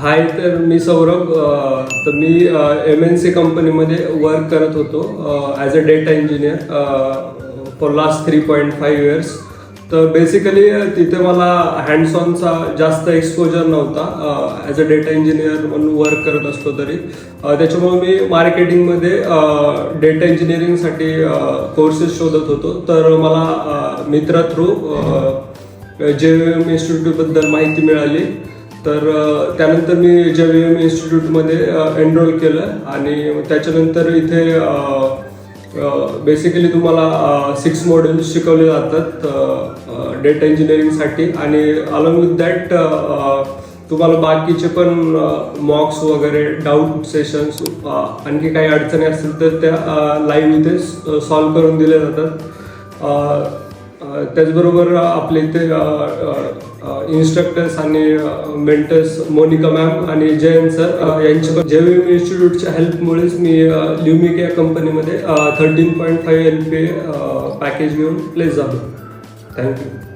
हाय, तर मी सौरभ. तर मी MNC कंपनीमध्ये वर्क करत होतो as a data engineer for last 3.5 years. तर बेसिकली तिथे मला हँड्स ऑनचा जास्त एक्सपोजर नव्हता ॲज अ डेटा इंजिनियर म्हणून वर्क करत असतो तरी. त्याच्यामुळे मी मार्केटिंगमध्ये डेटा इंजिनिअरिंगसाठी कोर्सेस शोधत होतो. तर मला मित्रा थ्रू JVM इन्स्टिट्यूटबद्दल माहिती मिळाली. तर त्यानंतर मी JVM इन्स्टिट्यूटमध्ये एनरोल केलं आणि त्याच्यानंतर इथे बेसिकली तुम्हाला 6 मॉड्यूल्स शिकवले जातात डेटा इंजिनिअरिंगसाठी. आणि अलॉंग विथ दॅट तुम्हाला बाकीचे पण मॉक्स वगैरे, डाऊट सेशन्स, आणखी काही अडचणी असतील तर त्या लाईव्ह इथे सॉल्व करून दिल्या जातात. त्याचबरोबर आपले इथे इन्स्ट्रक्टर्स आणि मेंटर्स मोनिका मॅम आणि जयंत सर यांच्या JVM इन्स्टिट्यूटच्या हेल्पमुळेच मी ल्युमिक या कंपनीमध्ये 13.5 LPA पॅकेज घेऊन प्लेस झालो. थँक्यू.